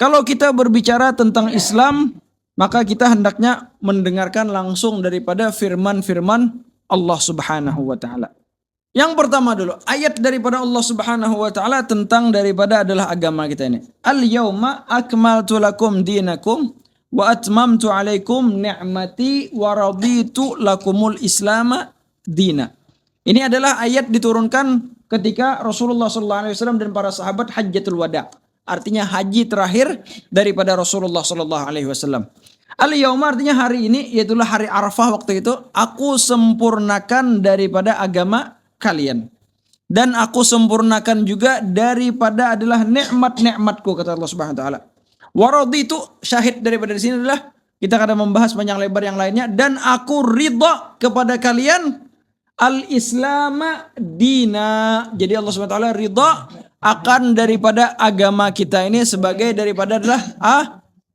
Kalau kita berbicara tentang Islam, maka kita hendaknya mendengarkan langsung daripada firman-firman Allah Subhanahu wa taala. Yang pertama dulu, ayat daripada Allah Subhanahu wa taala tentang daripada adalah agama kita ini. Al-yauma akmaltu lakum dinakum wa atmamtu alaikum ni'mati wa raditu lakumul islama dina. Ini adalah ayat diturunkan ketika Rasulullah SAW dan para sahabat hajjatul wada. Artinya haji terakhir daripada Rasulullah SAW. Al-yauma artinya hari ini, yaitulah hari Arafah waktu itu. Aku sempurnakan daripada agama kalian. Dan aku sempurnakan juga daripada adalah nikmat-nikmatku, kata Allah Subhanahu wa taala. Waradi itu syahid daripada di sini adalah kita akan membahas panjang lebar yang lainnya, dan aku ridha kepada kalian al-islama dina. Jadi Allah Subhanahu wa taala ridha akan daripada agama kita ini sebagai daripada adalah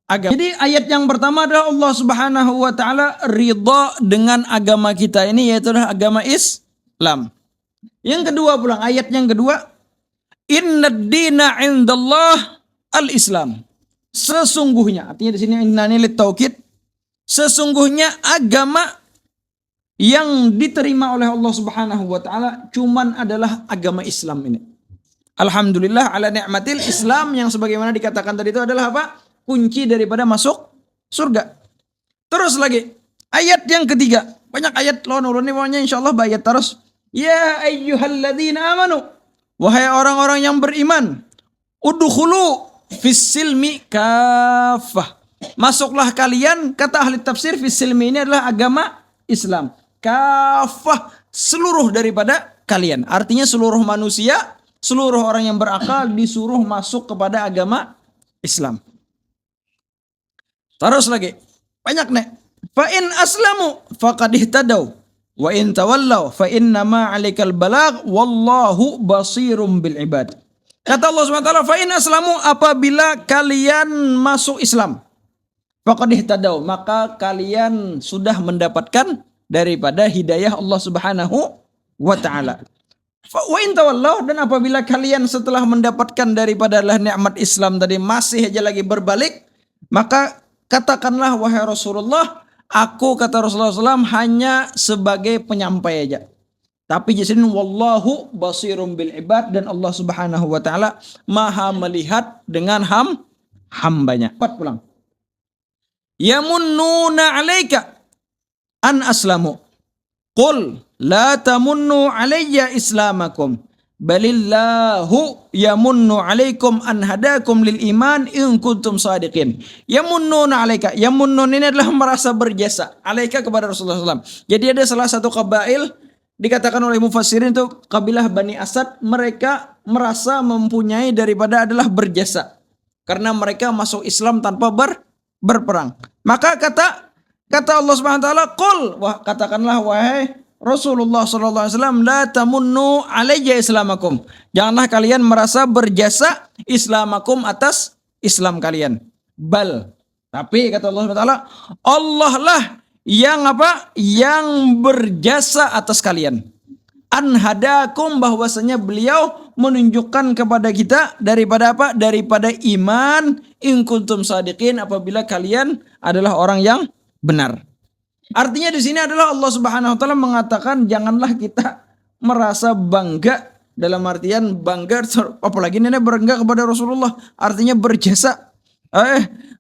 agama. Jadi ayat yang pertama adalah Allah Subhanahu wa taala ridha dengan agama kita ini, yaitu adalah agama Islam. Yang kedua pulang, ayat yang kedua, innad dina indallah al-Islam. Sesungguhnya, artinya di sini innani litaukid, sesungguhnya agama yang diterima oleh Allah Subhanahu wa taala cuman adalah agama Islam ini. Alhamdulillah ala ni'matil Islam, yang sebagaimana dikatakan tadi itu adalah apa? Kunci daripada masuk surga. Terus lagi, ayat yang ketiga. Banyak ayat loh nurun ini, pokoknya insyaallah bayat terus. Ya ayyuhalladzina amanu, wahai orang-orang yang beriman, udkhulu fis silmi kaffah. Masuklah kalian, kata ahli tafsir, fis silmi ini adalah agama Islam. Kaffah, seluruh daripada kalian. Artinya seluruh manusia, seluruh orang yang berakal disuruh masuk kepada agama Islam. Terus lagi, banyak nih. Fa in aslamu faqad ihtadaw. Wa in tawallaw fa innama 'alaikal balagh wallahu basirum bil ibad. Kata Allah Subhanahu wa taala, fa in aslamu, apabila kalian masuk Islam, faqad ihtadaw, maka kalian sudah mendapatkan daripada hidayah Allah Subhanahu wa taala. Wa in tawallaw, dan apabila kalian setelah mendapatkan daripada nikmat Islam tadi masih aja lagi berbalik, maka katakanlah wahai Rasulullah, aku, kata Rasulullah SAW, hanya sebagai penyampai aja. Tapi di sini wallahu basirum bil ibad, dan Allah Subhanahu wa taala maha melihat dengan hambanya. 4 pulang. Yamunnuna 'alaika an aslamu. Qul la tamunnu 'alayya islamakum. Balillahu yamunnu 'alaikum an hadakum lil iman in kuntum shadiqin. Yamunnuna 'alaika. Yamunnun ini adalah merasa berjasa. 'Alaika kepada Rasulullah SAW. Jadi ada salah satu kabail, dikatakan oleh mufassirin itu kabilah Bani Asad, mereka merasa mempunyai daripada adalah berjasa karena mereka masuk Islam tanpa berperang. Maka kata Allah Subhanahu wa taala, qul, katakanlah wahai Rasulullah sallallahu alaihi wasallam, la tamunnu alayya islamakum. Janganlah kalian merasa berjasa islamakum atas Islam kalian. Bal, tapi kata Allah Subhanahu wa taala, Allah lah yang apa? Yang berjasa atas kalian. An hadakum, bahwasanya beliau menunjukkan kepada kita daripada apa? Daripada iman, in kuntum shadiqin, apabila kalian adalah orang yang benar. Artinya di sini adalah Allah Subhanahu wa taala mengatakan janganlah kita merasa bangga, dalam artian bangga, apalagi ini bangga kepada Rasulullah, artinya berjasa.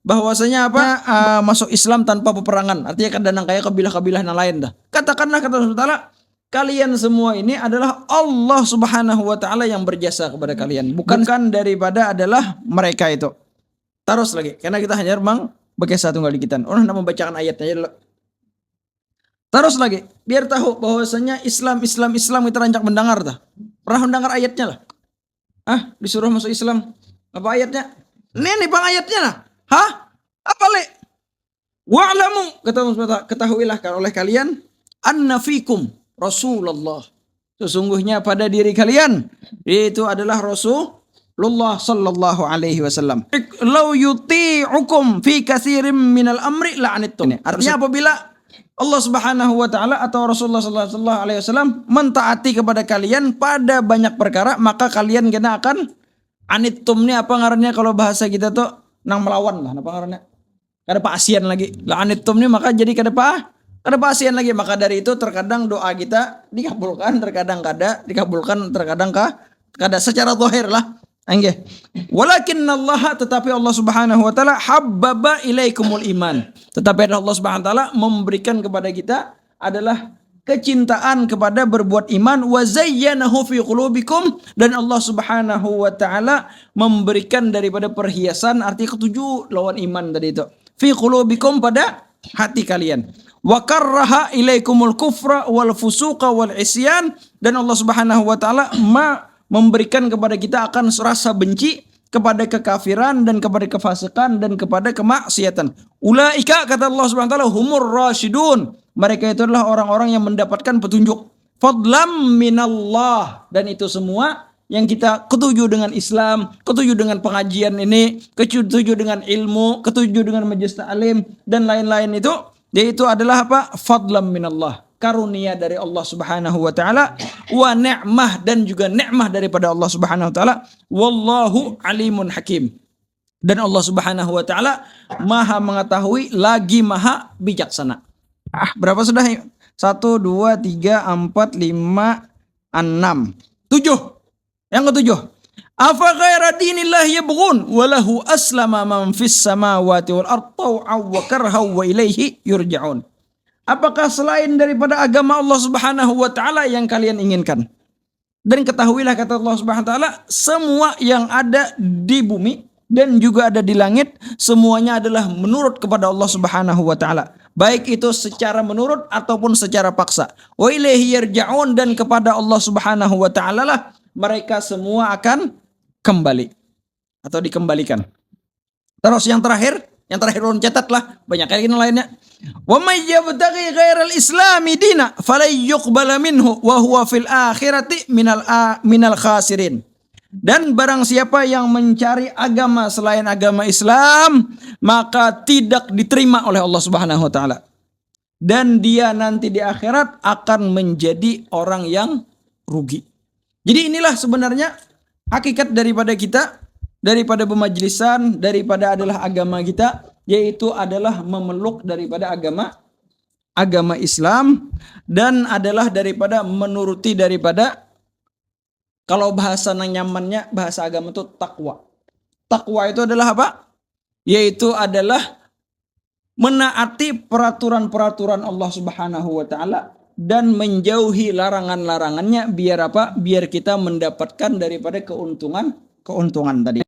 Bahwasanya apa? Masuk Islam tanpa peperangan. Artinya kadang kayak kabilah-kabilah yang lain dah. Katakanlah, kata Allah Taala, kalian semua ini adalah Allah Subhanahu wa taala yang berjasa kepada kalian, bukan daripada adalah mereka itu. Terus lagi, karena kita hanya bagi satu kali kita. Orang nak membacakan ayatnya aja dulu. Terus lagi, biar tahu bahwasanya Islam kita rancak mendengar dah. Pernah mendengar ayatnya lah. Disuruh masuk Islam. Apa ayatnya? Ini bang ayatnya lah. Apa le? Wa'lamu, ketahuilah oleh kalian, anna fikum Rasulullah. Sesungguhnya pada diri kalian itu adalah Rasulullah sallallahu alaihi wasallam. Lau yuti'ukum fi katsirin minal amri la'anittum. Artinya apabila Allah Subhanahu wa taala atau Rasulullah sallallahu alaihi wasallam mentaati kepada kalian pada banyak perkara, maka kalian kena akan anittum. Ini apa ngarannya kalau bahasa kita tuh nang melawan lah apa ngarannya. Kada pasian lagi. La anittum nih maka jadi kada pasian lagi. Maka dari itu terkadang doa kita dikabulkan, terkadang kada dikabulkan, terkadang kada secara zahir lah. Angge. Walakinnallaha tetapi Allah Subhanahu wa taala habbaba ilaikumul iman. Tetapi Allah Subhanahu wa taala memberikan kepada kita adalah kecintaan kepada berbuat iman wa zayyanahu fi qulubikum dan Allah Subhanahu wa taala memberikan daripada perhiasan arti ketujuh lawan iman tadi itu. Fi qulubikum pada hati kalian. Wa karraha ilaikumul kufra wal fusuqa wal isyan dan Allah Subhanahu wa taala memberikan kepada kita akan rasa benci kepada kekafiran dan kepada kefasikan dan kepada kemaksiatan. Ulaika kata Allah Subhanahu wa taala humur rasyidun. Mereka itu adalah orang-orang yang mendapatkan petunjuk. Fadlam minallah dan itu semua yang kita ketujuh dengan Islam, ketujuh dengan pengajian ini, ketujuh dengan ilmu, ketujuh dengan majelis ta'lim dan lain-lain itu, yaitu adalah apa? Fadlam minallah. Karunia dari Allah Subhanahu wa taala wa ni'mah dan juga nikmah daripada Allah Subhanahu wa taala wallahu alimun hakim dan Allah Subhanahu wa taala maha mengetahui lagi maha bijaksana. Berapa sudah? 1 2 3 4 5 6 7. Yang ketujuh, afa ghaira dinillahi yabghun wa lahu aslama man fis samawati wal ardi taw'an wa karhan wa ilaihi yurja'un. Apakah selain daripada agama Allah Subhanahu wa taala yang kalian inginkan? Dan ketahuilah kata Allah Subhanahu wa taala, semua yang ada di bumi dan juga ada di langit semuanya adalah menurut kepada Allah Subhanahu wa taala. Baik itu secara menurut ataupun secara paksa. Wa ilaihi yarja'un dan kepada Allah Subhanahu wa taala lah mereka semua akan kembali atau dikembalikan. Terus yang terakhir ulun catatlah banyak lagi lainnya. Wa may yabtaghi ghairal islami dina falan yuqbala minhu wa huwa fil akhirati minal khasirin. Dan barang siapa yang mencari agama selain agama Islam maka tidak diterima oleh Allah Subhanahu wa taala. Dan dia nanti di akhirat akan menjadi orang yang rugi. Jadi inilah sebenarnya hakikat daripada kita, daripada pemajlisan, daripada adalah agama kita, yaitu adalah memeluk daripada agama Islam dan adalah daripada menuruti daripada kalau bahasa nyamannya bahasa agama itu takwa. Takwa itu adalah apa? Yaitu adalah menaati peraturan-peraturan Allah Subhanahu wa taala dan menjauhi larangan-larangannya biar apa? Biar kita mendapatkan daripada keuntungan tadi.